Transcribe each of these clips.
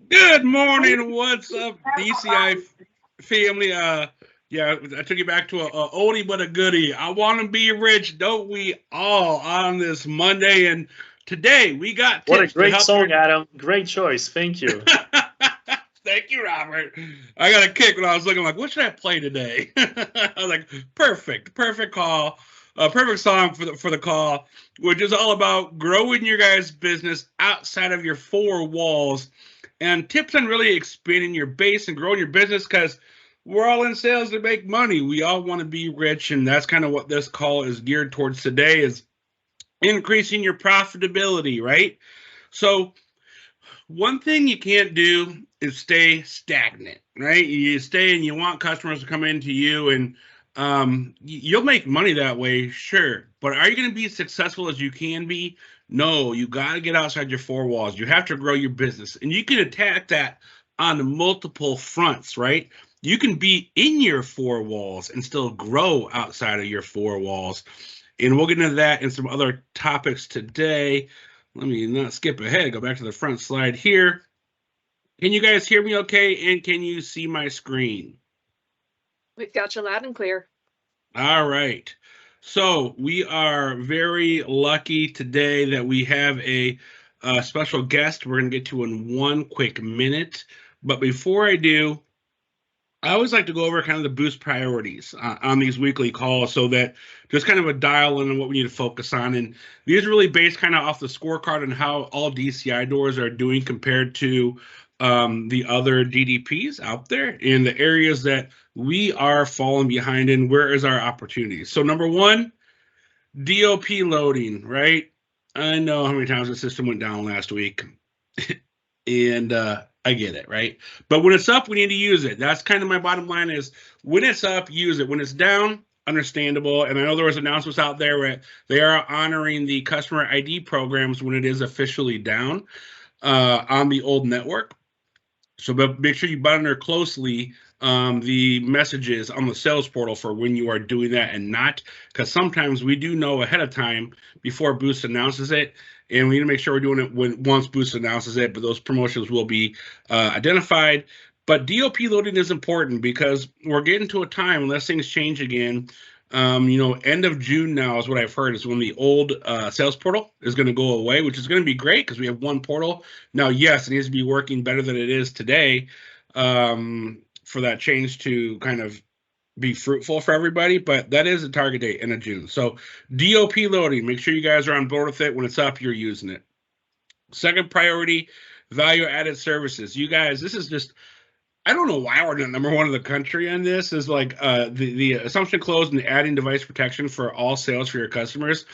Good morning. What's up, DCI family? Yeah, I took you back to a oldie but a goodie. I want to be rich, don't we all? On this Monday, and today we got What a tips to great help your. song, Adam. Great choice. Thank you. Thank you, Robert. I got a kick when I was looking like, what should I play today? I was like, perfect call, perfect song for the call, which is all about growing your guys' business outside of your four walls, and tips on really expanding your base and growing your business because we're all in sales to make money. We all want to be rich, and that's kind of what this call is geared towards today: is increasing your profitability, right? So one thing you can't do is stay stagnant, right? You stay and you want customers to come into you, and you'll make money that way, sure. But are you going to be as successful as you can be? No, you got to get outside your four walls. You have to grow your business, and you can attack that on multiple fronts, right? You can be in your four walls and still grow outside of your four walls. And we'll get into that and some other topics today. Let me not skip ahead, go back to the front slide here. Can you guys hear me okay? And can you see my screen? We've got you loud and clear. All right. So we are very lucky today that we have a special guest we're going to get to in one quick minute. But before I do, I always like to go over kind of the boost priorities on these weekly calls so that just kind of a dial in on what we need to focus on. And these are really based kind of off the scorecard and how all DCI doors are doing compared to the other DDPs out there in the areas that we are falling behind in. Where is our opportunities? So, number one, DOP loading, right? I know how many times the system went down last week. And I get it, right? But when it's up, we need to use it. That's kind of my bottom line is when it's up, use it. When it's down, understandable. And I know there was announcements out there where they are honoring the customer ID programs when it is officially down on the old network. So make sure you monitor closely the messages on the sales portal for when you are doing that and not, because sometimes we do know ahead of time before Boost announces it, and we need to make sure we're doing it when once Boost announces it. But those promotions will be identified. But DOP loading is important because we're getting to a time unless things change again. End of June now is what I've heard is when the old sales portal is going to go away, which is going to be great because we have one portal. Now, yes, it needs to be working better than it is today for that change to kind of be fruitful for everybody, but that is a target date in June. So DOP loading, make sure you guys are on board with it. When it's up, you're using it. Second priority, value added services. You guys, this is just I don't know why we're not number one in the country on this. Is like the assumption closed and adding device protection for all sales for your customers.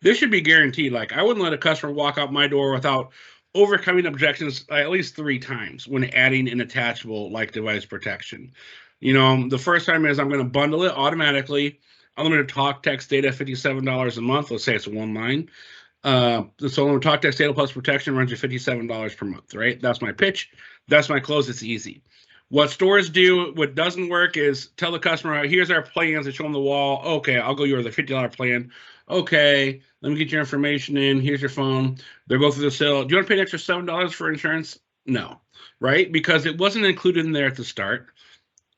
This should be guaranteed. Like I wouldn't let a customer walk out my door without overcoming objections at least 3 times when adding an attachable like device protection. The first time is I'm going to bundle it automatically. Unlimited talk, text, data, $57 a month. Let's say it's one line. So unlimited talk, text, data plus protection runs you $57 per month, right? That's my pitch. That's my close. It's easy. What stores do, what doesn't work is tell the customer, here's our plans and show them the wall. Okay, I'll go your the $50 plan. Okay, let me get your information in. Here's your phone. They'll go through the sale. Do you want to pay an extra $7 for insurance? No, right? Because it wasn't included in there at the start.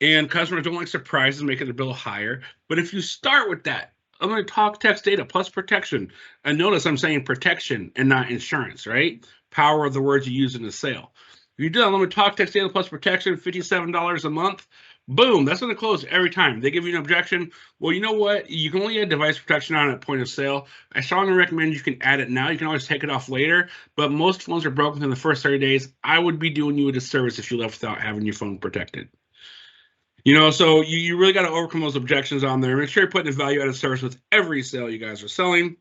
And customers don't like surprises, making the bill higher. But if you start with that, I'm going to talk text data plus protection. And notice I'm saying protection and not insurance, right? Power of the words you use in the sale. If you do unlimited talk, text, data plus protection, $57 a month, boom, that's going to close every time. They give you an objection. Well, you know what? You can only add device protection on at point of sale. I strongly recommend you can add it now. You can always take it off later, but most phones are broken within the first 30 days. I would be doing you a disservice if you left without having your phone protected. So you really got to overcome those objections on there. Make sure you're putting a value-added service with every sale you guys are selling.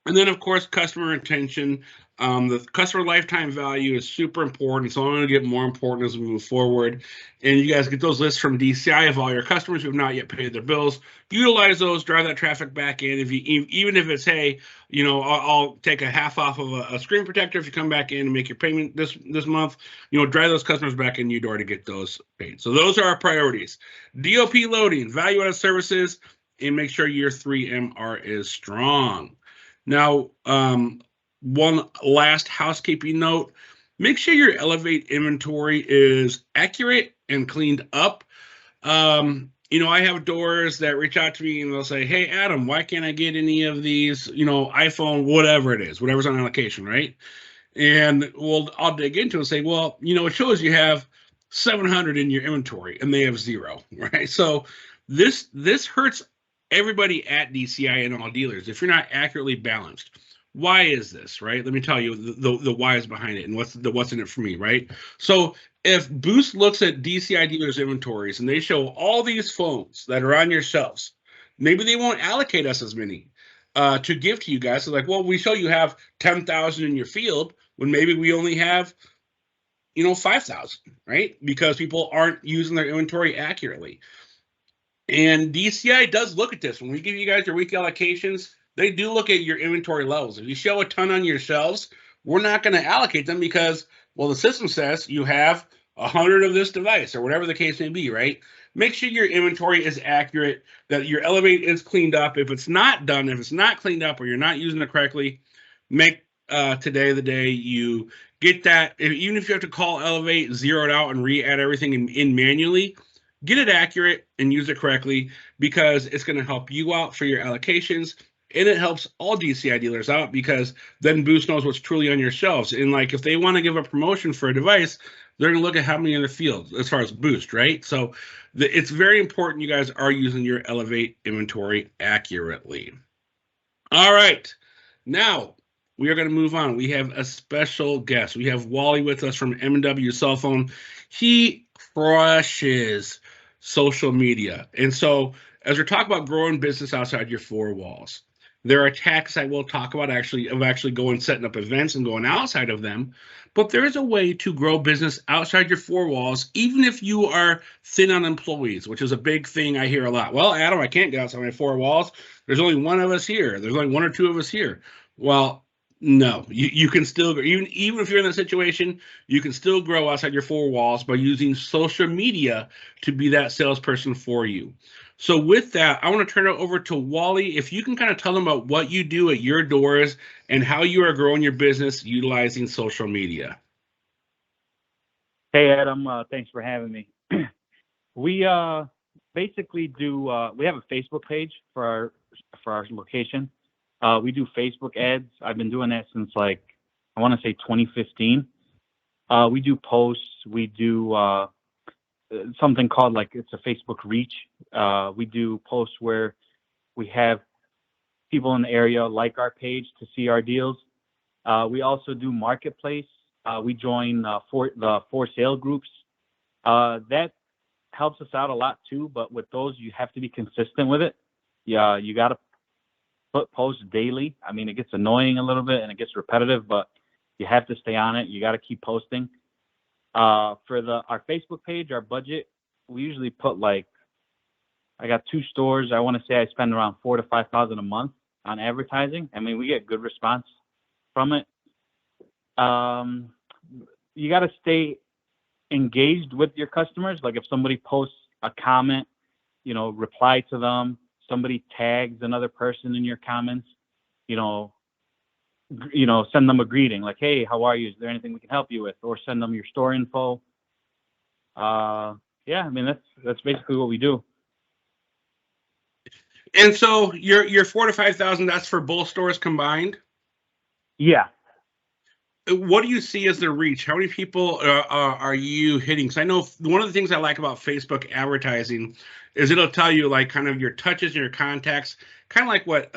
And then, of course, customer retention. The customer lifetime value is super important. So I'm going to get more important as we move forward. And you guys get those lists from DCI of all your customers who have not yet paid their bills. Utilize those, drive that traffic back in. Even if it's, hey, I'll take a half off of a screen protector if you come back in and make your payment this month. Drive those customers back in your door to get those paid. So those are our priorities: DOP loading, value-added services, and make sure your 3MR is strong. Now, one last housekeeping note. make sure your Elevate inventory is accurate and cleaned up. I have doors that reach out to me and they'll say, "Hey, Adam, why can't I get any of these, iPhone, whatever it is, whatever's on allocation, right?" And I'll dig into it and say, well, it shows you have 700 in your inventory and they have 0, right? So this hurts everybody at DCI and all dealers if you're not accurately balanced. Why is this, right? Let me tell you the whys behind it and what's in it for me, right? So if Boost looks at DCI dealers' inventories and they show all these phones that are on your shelves, maybe they won't allocate us as many to give to you guys. So like, well, we show you have 10,000 in your field when maybe we only have 5,000, right? Because people aren't using their inventory accurately. And DCI does look at this. When we give you guys your weekly allocations, they do look at your inventory levels. If you show a ton on your shelves, we're not going to allocate them because, well, the system says you have 100 of this device or whatever the case may be, right? Make sure your inventory is accurate, that your Elevate is cleaned up. If it's not done, if it's not cleaned up or you're not using it correctly, make today the day you get that. Even if you have to call Elevate, zero it out, and re-add everything in manually, get it accurate and use it correctly because it's going to help you out for your allocations. And it helps all DCI dealers out because then Boost knows what's truly on your shelves. And like if they want to give a promotion for a device, they're going to look at how many in the field as far as Boost, right? So it's very important you guys are using your Elevate inventory accurately. All right. Now, we are going to move on. We have a special guest. We have Wally with us from M&W Cell Phone. He crushes social media. And so as we're talking about growing business outside your four walls, there are tactics I will talk about actually going setting up events and going outside of them. But there is a way to grow business outside your four walls, even if you are thin on employees, which is a big thing I hear a lot. Well, Adam, I can't get outside my four walls. There's only one of us here. There's only one or two of us here. Well, no, you can still, even if you're in that situation, you can still grow outside your four walls by using social media to be that salesperson for you. So with that, I want to turn it over to Wally. If you can kind of tell them about what you do at your doors and how you are growing your business utilizing social media. Hey, Adam. Thanks for having me. We basically do. We have a Facebook page for our location. We do Facebook ads. I've been doing that since I want to say 2015. We do posts. We do something called it's a Facebook reach. We do posts where we have people in the area like our page to see our deals. We also do marketplace. We join the for sale groups. That helps us out a lot too. But with those, you have to be consistent with it. Yeah, you got to put posts daily. I mean, it gets annoying a little bit and it gets repetitive, but you have to stay on it. You got to keep posting. For our Facebook page, our budget, we usually put I got 2 stores. I want to say I spend around $4,000 to $5,000 a month on advertising. I mean, we get good response from it. You got to stay engaged with your customers. Like if somebody posts a comment, reply to them. Somebody tags another person in your comments, send them a greeting like, hey, how are you? Is there anything we can help you with? Or send them your store info. Yeah, I mean, that's basically what we do. And so your $4,000 to $5,000, that's for both stores combined? Yeah. What do you see as the reach? How many people are you hitting? Because I know one of the things I like about Facebook advertising is it'll tell you kind of your touches and your contacts, kind of like what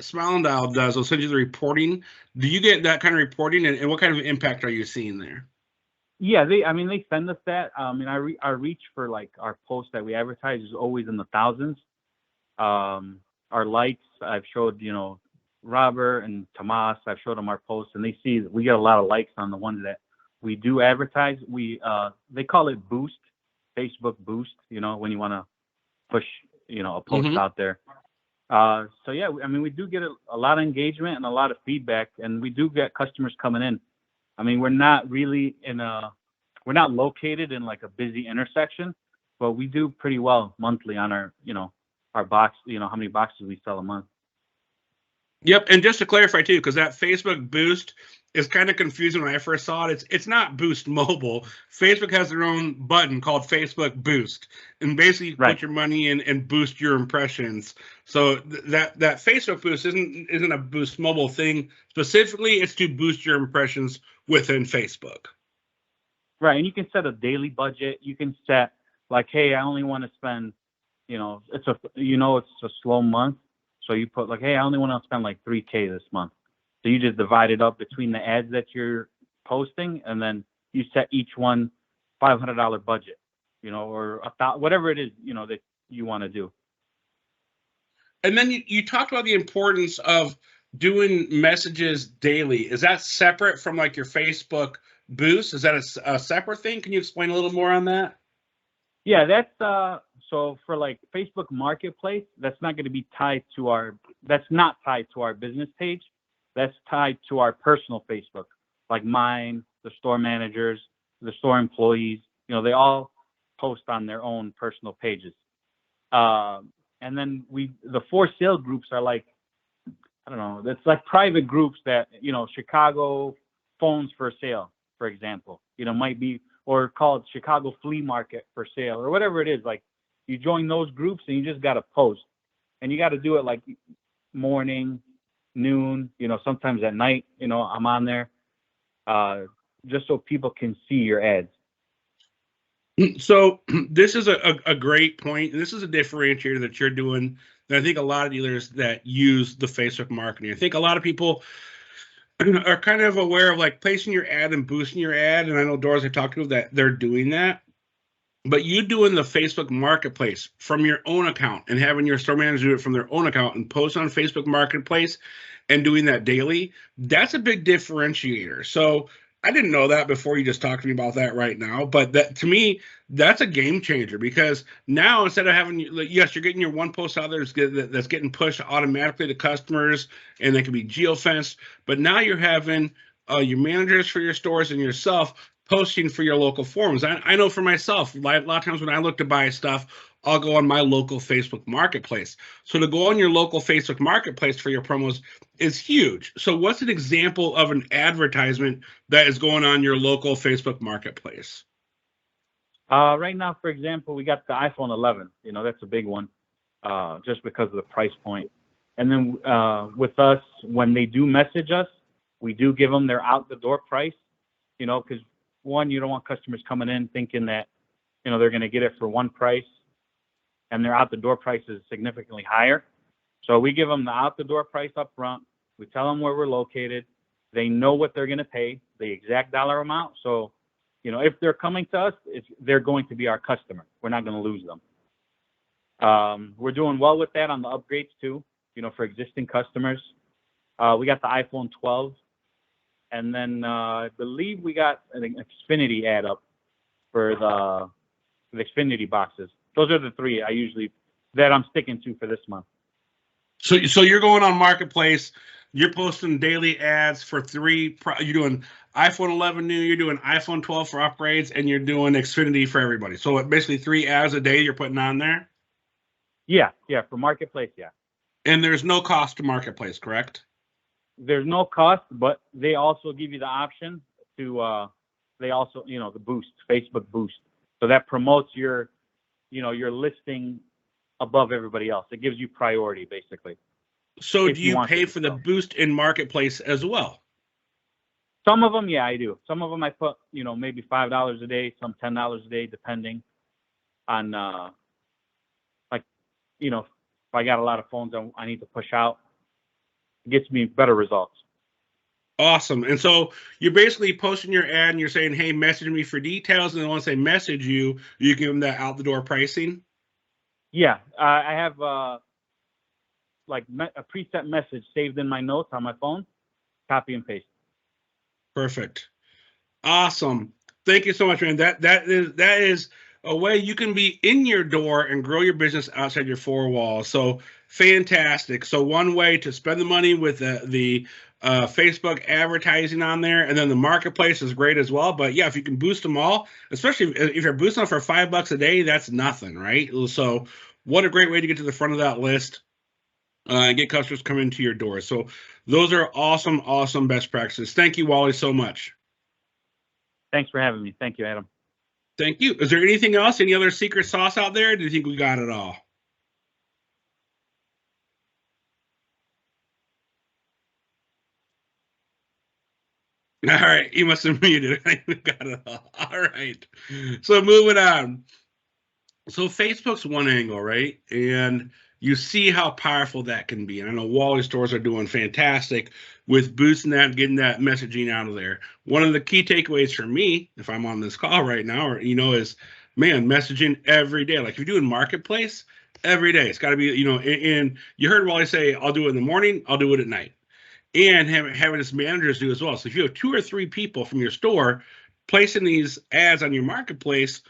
Smile and Dial does. It'll send you the reporting. Do you get that kind of reporting, and what kind of impact are you seeing there? Yeah, they send us that. I mean, our reach for our posts that we advertise is always in the thousands. Our likes, I've showed, Robert and Tomas, I've showed them our posts, and they see that we get a lot of likes on the ones that we do advertise. They call it Boost, Facebook Boost, when you want to push, a post out there. So yeah, I mean, we do get a lot of engagement and a lot of feedback, and we do get customers coming in. I mean, we're not really we're not located in a busy intersection, but we do pretty well monthly on our box, how many boxes we sell a month. Yep, and just to clarify too, because that Facebook Boost is kind of confusing when I first saw it. It's not Boost Mobile. Facebook has their own button called Facebook Boost, and basically you Right. put your money in and boost your impressions. So that Facebook Boost isn't a Boost Mobile thing specifically. It's to boost your impressions within Facebook. Right, and you can set a daily budget. You can set like, hey, I only want to spend, it's a slow month, so you put like, hey, I only want to spend like $3K this month. So you just divide it up between the ads that you're posting, and then you set each one $500 budget, or whatever it is, that you want to do. And then you talked about the importance of doing messages daily. Is that separate from like your Facebook Boost? Is that a separate thing? Can you explain a little more on that? Yeah, that's so for like Facebook Marketplace, that's not tied to our business page. That's tied to our personal Facebook, like mine, the store managers, the store employees. They all post on their own personal pages. And then the for sale groups are like, I don't know, it's like private groups that, Chicago phones for sale, for example, might be, or called Chicago Flea Market for sale, or whatever it is. Like, you join those groups and you just got to post, and you got to do it like morning, noon, sometimes at night, I'm on there, just so people can see your ads. So this is a great point. This is a differentiator that you're doing. And I think a lot of dealers that use the Facebook marketing, I think a lot of people are kind of aware of like placing your ad and boosting your ad. And I know doors I talked to that they're doing that. But you doing the Facebook Marketplace from your own account and having your store manager do it from their own account and post on Facebook Marketplace and doing that daily, that's a big differentiator. So I didn't know that before you just talked to me about that right now. But that, to me, that's a game changer, because now instead of having, yes, you're getting your one post out there that's getting pushed automatically to customers, and they can be geofenced. But now you're having your managers for your stores and yourself posting for your local forums. I know for myself, a lot of times when I look to buy stuff, I'll go on my local Facebook Marketplace. So to go on your local Facebook Marketplace for your promos is huge. So what's an example of an advertisement that is going on your local Facebook Marketplace? Right now, for example, we got the iPhone 11. That's a big one, just because of the price point. And then with us, when they do message us, we do give them their out-the-door price, because one, you don't want customers coming in thinking that, they're going to get it for one price and their out-the-door price is significantly higher. So we give them the out-the-door price up front. We tell them where we're located. They know what they're going to pay, the exact dollar amount. So, if they're coming to us, they're going to be our customer. We're not going to lose them. We're doing well with that on the upgrades too, for existing customers. We got the iPhone 12. And then I believe we got an Xfinity ad up for the Xfinity boxes. Those are the three that I'm sticking to for this month. So you're going on Marketplace, you're posting daily ads for you're doing iPhone 11 new, you're doing iPhone 12 for upgrades, and you're doing Xfinity for everybody. So basically 3 ads a day you're putting on there? Yeah, for Marketplace, yeah. And there's no cost to Marketplace, correct? There's no cost, but they also give you the option to, the boost, Facebook Boost. So that promotes your listing above everybody else. It gives you priority, basically. So do you pay for the boost in Marketplace as well? Some of them, yeah, I do. Some of them I put, maybe $5 a day, some $10 a day, depending on, if I got a lot of phones I need to push out. It gets me better results. Awesome. And so you're basically posting your ad and you're saying, hey, message me for details. And then once they message you, you give them that out the door pricing? Yeah. I have a preset message saved in my notes on my phone. Copy and paste. Perfect. Awesome. Thank you so much, man. That is a way you can be in your door and grow your business outside your four walls. So fantastic. So one way to spend the money with the Facebook advertising on there, and then the Marketplace is great as well. But yeah, if you can boost them all, especially if you're boosting them for $5 a day, that's nothing, right? So what a great way to get to the front of that list. and get customers coming into your door. So those are awesome, awesome best practices. Thank you, Wally, so much. Thanks for having me. Thank you, Adam. Thank you. Is there anything else? Any other secret sauce out there? Do you think we got it all? All right, you must have muted. I think we got it all. All right. So moving on. So Facebook's one angle, right? And you see how powerful that can be. And I know Wally stores are doing fantastic with boosting that, getting that messaging out of there. One of the key takeaways for me, if I'm on this call right now, or is, man, messaging every day. Like if you're doing marketplace, every day. It's got to be, and you heard Wally say, I'll do it in the morning, I'll do it at night. And having his managers do as well. So if you have 2 or 3 people from your store placing these ads on your marketplace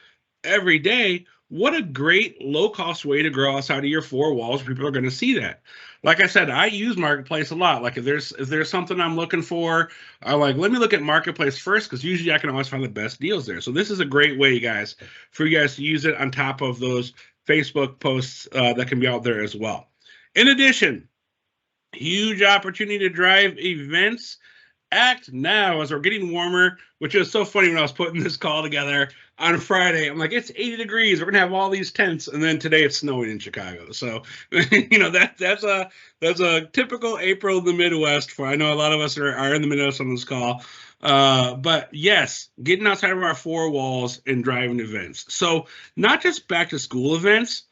every day, what a great low-cost way to grow outside of your 4 walls. People are going to see that. Like I said, I use Marketplace a lot. Like if there's something I'm looking for, let me look at Marketplace first, because usually I can always find the best deals there. So this is a great way, guys, for you guys to use it on top of those Facebook posts that can be out there as well. In addition, huge opportunity to drive events. Act now as we're getting warmer, which is so funny when I was putting this call together on Friday. I'm like, it's 80 degrees. We're gonna have all these tents, and then today it's snowing in Chicago. So, that's a typical April in the Midwest. For I know a lot of us are in the Midwest on this call. But yes, getting outside of our 4 walls and driving events. So not just back to school events,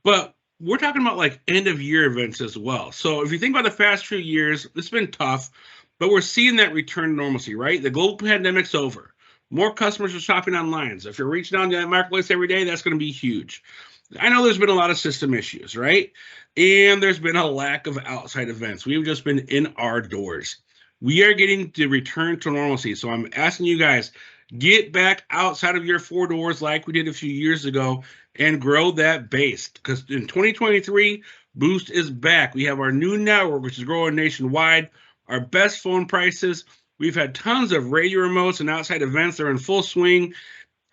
but we're talking about like end of year events as well. So if you think about the past few years, it's been tough. But we're seeing that return to normalcy, right? The global pandemic's over. More customers are shopping online. So if you're reaching out to that marketplace every day, that's going to be huge. I know there's been a lot of system issues, right? And there's been a lack of outside events. We've just been in our doors. We are getting to return to normalcy. So I'm asking you guys, get back outside of your 4 doors like we did a few years ago and grow that base. Because in 2023, Boost is back. We have our new network, which is growing nationwide. Our best phone prices. We've had tons of radio remotes and outside events that are in full swing.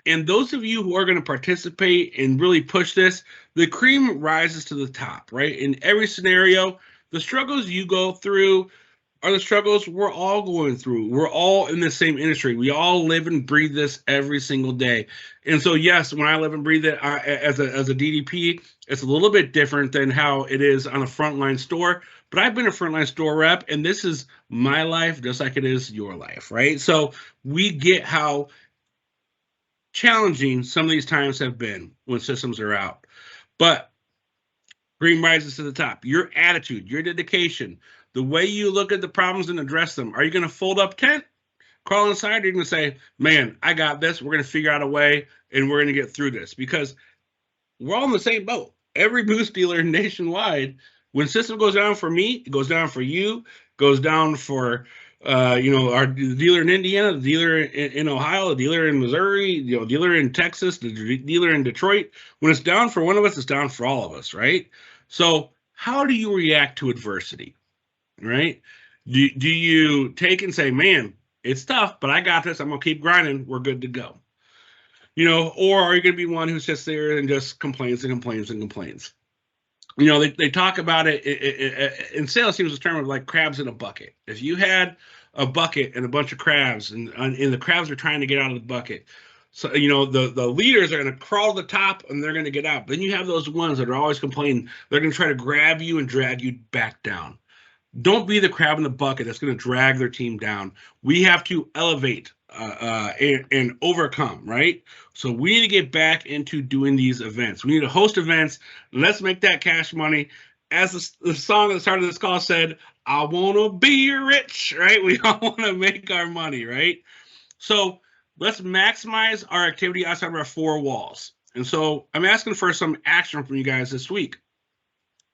And those of you who are going to participate and really push this, the cream rises to the top, right? In every scenario, the struggles you go through are the struggles we're all going through. We're all in the same industry. We all live and breathe this every single day. And so, yes, when I live and breathe it as a DDP, it's a little bit different than how it is on a frontline store. But I've been a frontline store rep, and this is my life just like it is your life, right? So we get how challenging some of these times have been when systems are out. But green rises to the top. Your attitude, your dedication, the way you look at the problems and address them. Are you going to fold up tent, crawl inside, or are you going to say, man, I got this. We're going to figure out a way, and we're going to get through this? Because we're all in the same boat. Every Boost dealer nationwide, when system goes down for me, it goes down for you, goes down for our dealer in Indiana, the dealer in Ohio, the dealer in Missouri, dealer in Texas, the dealer in Detroit. When it's down for one of us, it's down for all of us, right? So how do you react to adversity, right? Do you take and say, man, it's tough, but I got this. I'm going to keep grinding. We're good to go. Or are you going to be one who sits there and just complains and complains and complains? They talk about it in sales teams, the term of like crabs in a bucket. If you had a bucket and a bunch of crabs and the crabs are trying to get out of the bucket, so the leaders are going to crawl to the top and they're going to get out. Then you have those ones that are always complaining. They're going to try to grab you and drag you back down. Don't be the crab in the bucket that's going to drag their team down. We have to elevate and overcome, right? So we need to get back into doing these events. We need to host events. Let's make that cash money. As the song at the start of this call said, I want to be rich, right? We all want to make our money, right? So let's maximize our activity outside of our 4 walls. And so I'm asking for some action from you guys this week.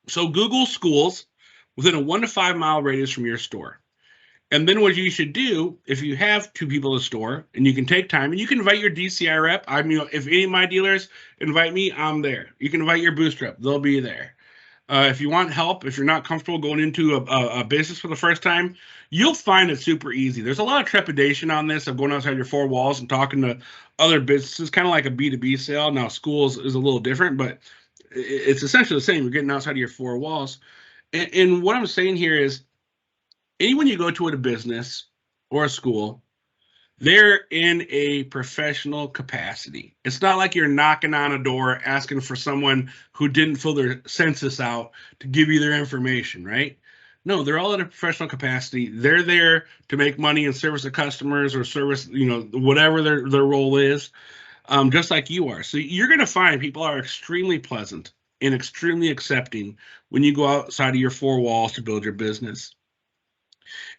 So Google schools within a 1 to 5 mile radius from your store. And then what you should do, if you have 2 people in the store and you can take time and you can invite your DCI rep. If any of my dealers invite me, I'm there. You can invite your Boost rep. They'll be there. If you want help, if you're not comfortable going into a business for the first time, you'll find it super easy. There's a lot of trepidation on this of going outside your 4 walls and talking to other businesses, kind of like a B2B sale. Now, schools is a little different, but it's essentially the same. You're getting outside of your 4 walls. And what I'm saying here is, anyone you go to at a business or a school, they're in a professional capacity. It's not like you're knocking on a door asking for someone who didn't fill their census out to give you their information, right? No, they're all in a professional capacity. They're there to make money and service the customers or service, whatever their role is, just like you are. So you're going to find people are extremely pleasant and extremely accepting when you go outside of your four walls to build your business.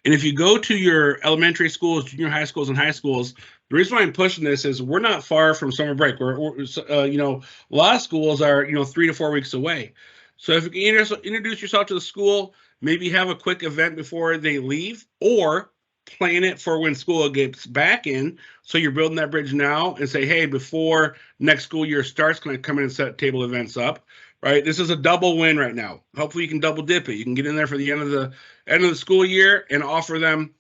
And if you go to your elementary schools, junior high schools, and high schools, the reason why I'm pushing this is we're not far from summer break. A lot of schools are, 3 to 4 weeks away. So if you can introduce yourself to the school, maybe have a quick event before they leave, or plan it for when school gets back in. So you're building that bridge now and say, hey, before next school year starts, can I come in and set table events up? Right. This is a double win right now. Hopefully you can double dip it. You can get in there for the end of the school year and offer them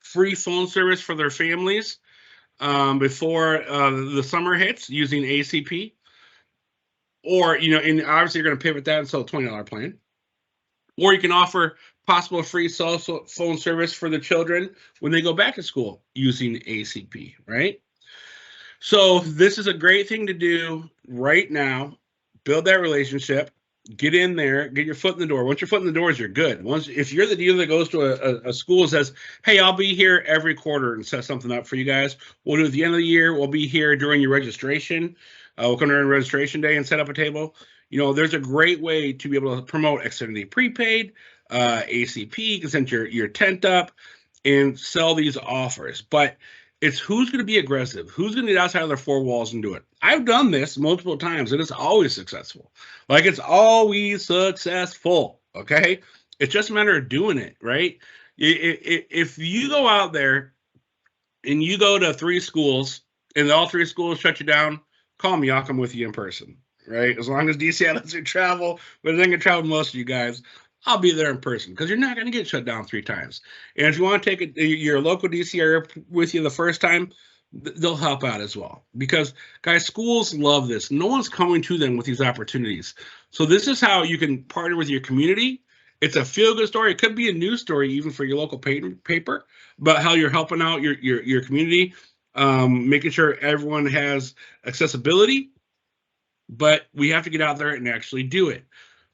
free phone service for their families before the summer hits using ACP. Or, and obviously you're going to pivot that and sell a $20 plan. Or you can offer possible free cell phone service for the children when they go back to school using ACP, right? So this is a great thing to do right now. Build that relationship, get in there, get your foot in the door. Once your foot in the doors, you're good. If you're the dealer that goes to a school and says, hey, I'll be here every quarter and set something up for you guys. We'll do it at the end of the year. We'll be here during your registration. We'll come during registration day and set up a table. There's a great way to be able to promote Xfinity Prepaid, ACP. You can set your tent up and sell these offers. But it's who's going to be aggressive, who's going to get outside of their four walls and do it. I've done this multiple times, and it's always successful. Like, it's always successful, okay? It's just a matter of doing it, right? If you go out there and you go to 3 schools and all 3 schools shut you down, call me. I'll come with you in person, right? As long as DCI lets you travel, but they can travel most of you guys, I'll be there in person, because you're not going to get shut down 3 times. And if you want to take your local DCI with you the first time, they'll help out as well. Because, guys, schools love this. No one's coming to them with these opportunities. So this is how you can partner with your community. It's a feel-good story. It could be a news story even for your local paper, about how you're helping out your community, making sure everyone has accessibility. But we have to get out there and actually do it.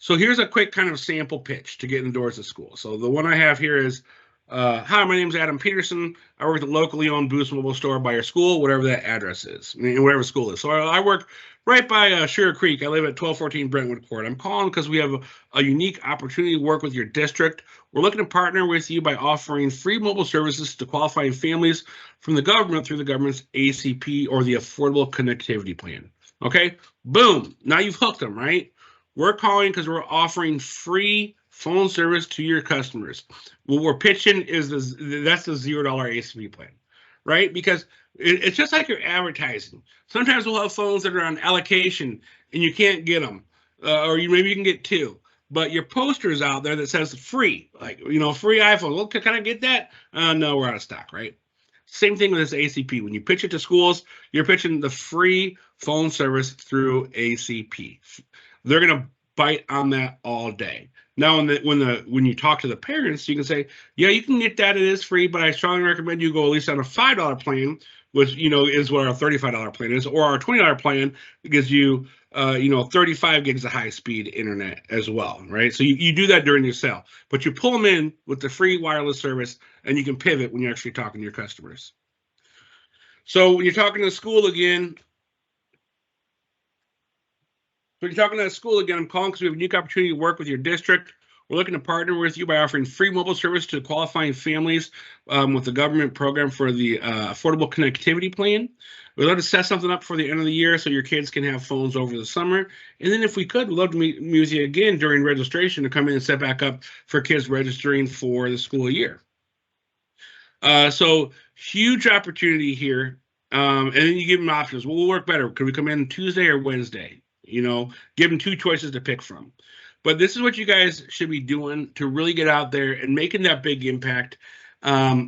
So here's a quick kind of sample pitch to get in the doors of school. So the one I have here is, hi, my name is Adam Peterson. I work at the locally owned Boost Mobile store by your school, whatever that address is, and whatever school is. So I work right by Sugar Creek. I live at 1214 Brentwood Court. I'm calling because we have a unique opportunity to work with your district. We're looking to partner with you by offering free mobile services to qualifying families from the government through the government's ACP or the Affordable Connectivity Plan. Okay, boom. Now you've hooked them, right? We're calling because we're offering free phone service to your customers. What we're pitching is that's the $0 ACP plan, right? Because it's just like your advertising. Sometimes we'll have phones that are on allocation and you can't get them, or maybe you can get 2. But your poster's out there that says free, like, free iPhone. Well, can I get that? No, we're out of stock, right? Same thing with this ACP. When you pitch it to schools, you're pitching the free phone service through ACP. They're going to bite on that all day. Now, when you talk to the parents, you can say, yeah, you can get that. It is free, but I strongly recommend you go at least on a $5 plan, which, is what our $35 plan is, or our $20 plan gives you, 35 gigs of high-speed internet as well, right? So you do that during your sale, but you pull them in with the free wireless service, and you can pivot when you're actually talking to your customers. So when you're talking to the school again, I'm calling because we have a unique opportunity to work with your district. We're looking to partner with you by offering free mobile service to qualifying families with the government program for the Affordable Connectivity Plan. We'd love to set something up for the end of the year so your kids can have phones over the summer. And then if we could, we'd love to meet with you again during registration to come in and set back up for kids registering for the school year. So huge opportunity here. And then you give them options. What will work better? Could we come in Tuesday or Wednesday? Give them 2 choices to pick from. But this is what you guys should be doing to really get out there and making that big impact.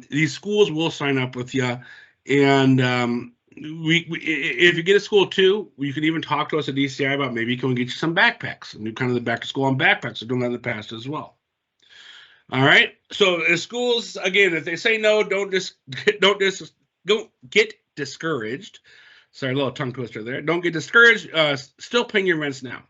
These schools will sign up with you, and if you get a school too, you can even talk to us at DCI about maybe can we get you some backpacks and do kind of the back to school on backpacks. We're doing that in the past as well. All right. So as schools, again, if they say no, don't get discouraged. Sorry, a little tongue twister there. Don't get discouraged. Still paying your rents now.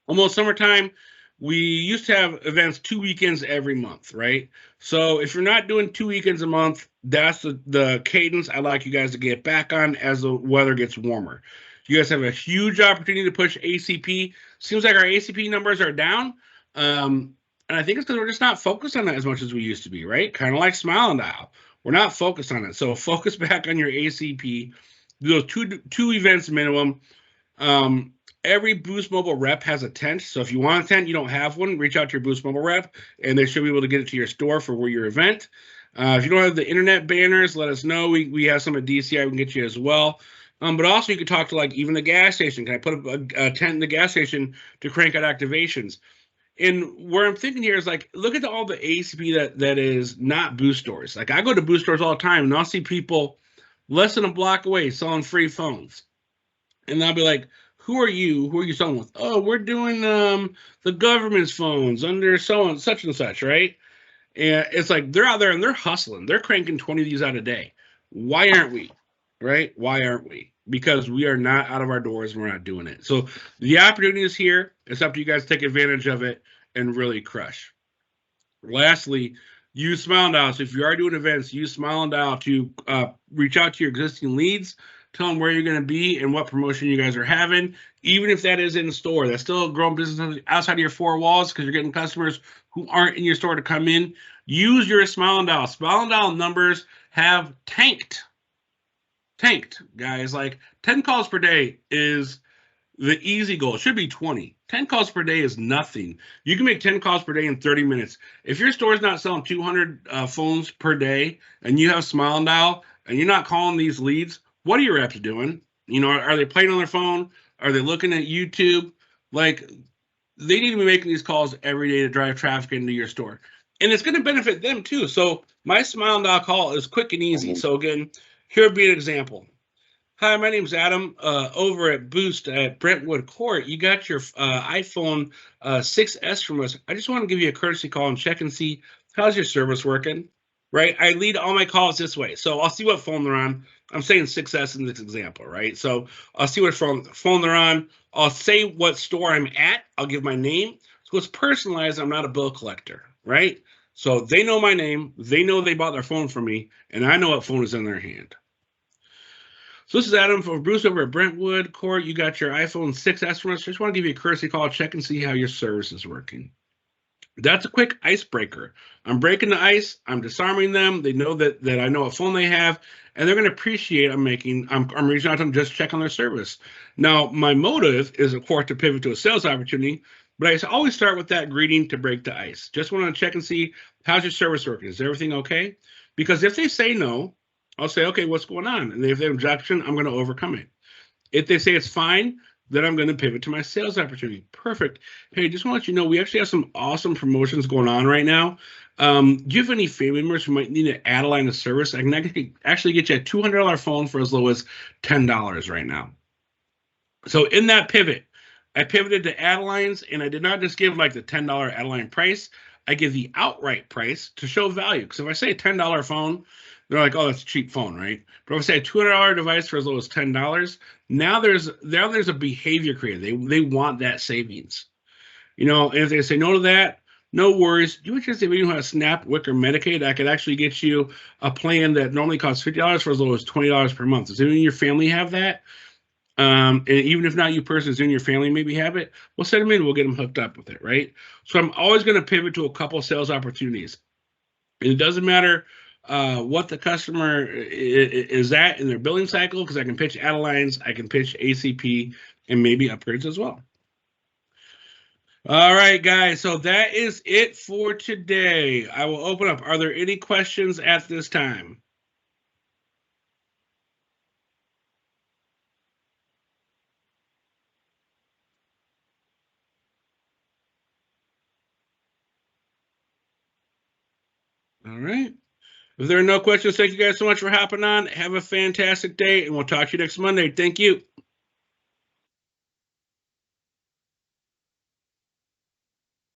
Almost summertime, we used to have events 2 weekends every month, right? So if you're not doing 2 weekends a month, that's the cadence I'd like you guys to get back on as the weather gets warmer. You guys have a huge opportunity to push ACP. Seems like our ACP numbers are down. And I think it's because we're just not focused on that as much as we used to be, right? Kind of like Smile and Dial. We're not focused on it. So focus back on your ACP. Do those two events minimum. Every Boost Mobile rep has a tent. So if you want a tent, you don't have one, reach out to your Boost Mobile rep, and they should be able to get it to your store for your event. If you don't have the internet banners, let us know. We have some at DCI we can get you as well. But also you can talk to like even the gas station. Can I put a tent in the gas station to crank out activations? And where I'm thinking here is like, look at all the ACP that is not Boost stores. Like I go to Boost stores all the time, and I'll see people less than a block away selling free phones, and I'll be like, "Who are you? Who are you selling with?" "Oh, we're doing the government's phones under so and such, right?" And it's like they're out there and they're hustling. They're cranking 20 of these out a day. Why aren't we? Right? Why aren't we? Because we are not out of our doors and we're not doing it. So the opportunity is here. It's up to you guys to take advantage of it and really crush. Lastly, use Smile and Dial. So if you are doing events, use Smile and Dial to reach out to your existing leads, tell them where you're going to be and what promotion you guys are having. Even if that is in the store, that's still a growing business outside of your four walls because you're getting customers who aren't in your store to come in. Use your Smile and Dial. Smile and Dial numbers have tanked, guys. Like 10 calls per day is the easy goal. It should be 20. 10 calls per day is nothing. You can make 10 calls per day in 30 minutes. If your store is not selling 200 phones per day and you have Smile and Dial and you're not calling these leads, what are your reps doing? You know, are they playing on their phone? Are they looking at YouTube? Like, they need to be making these calls every day to drive traffic into your store. And it's going to benefit them too. So my Smile and Dial call is quick and easy. So again, here would be an example. "Hi, my name's Adam. Over at Boost at Brentwood Court, you got your iPhone 6S from us. I just want to give you a courtesy call and check and see how's your service working." Right? I lead all my calls this way. So I'll see what phone they're on. I'm saying 6S in this example, right? So I'll see what phone they're on. I'll say what store I'm at. I'll give my name. So it's personalized. I'm not a bill collector, right? So they know my name. They know they bought their phone from me, and I know what phone is in their hand. "So this is Adam from Bruce over at Brentwood Court. You got your iPhone 6S from us. Just want to give you a courtesy call, check and see how your service is working." That's a quick icebreaker. I'm breaking the ice. I'm disarming them. They know that I know what phone they have, and they're going to appreciate I'm reaching out to them just check on their service. Now, my motive is, of course, to pivot to a sales opportunity, but I always start with that greeting to break the ice. Just want to check and see how's your service working. Is everything okay? Because if they say no, I'll say, okay, what's going on? And if they have an objection, I'm going to overcome it. If they say it's fine, then I'm going to pivot to my sales opportunity. Perfect. Hey, just want to let you know, we actually have some awesome promotions going on right now. Do you have any family members who might need to add a line of service? I can actually get you a $200 phone for as low as $10 right now. So in that pivot, I pivoted to add lines, and I did not just give like the $10 add line price. I give the outright price to show value. Because if I say a $10 phone, they're like, "Oh, that's a cheap phone," right? But if I say a $200 device for as low as $10, now there's a behavior created. They want that savings, you know. And if they say no to that, no worries. You would just say, if you have Snap, WIC, or Medicaid, I could actually get you a plan that normally costs $50 for as low as $20 per month. Does anyone in your family have that? And even if not you personally, in your family maybe have it, we'll send them in. We'll get them hooked up with it, right? So I'm always going to pivot to a couple sales opportunities. And it doesn't matter what the customer is at in their billing cycle, because I can pitch add-lines, I can pitch ACP, and maybe upgrades as well. All right, guys. So that is it for today. I will open up. Are there any questions at this time? All right. If there are no questions, thank you guys so much for hopping on. Have a fantastic day, and we'll talk to you next Monday. Thank you.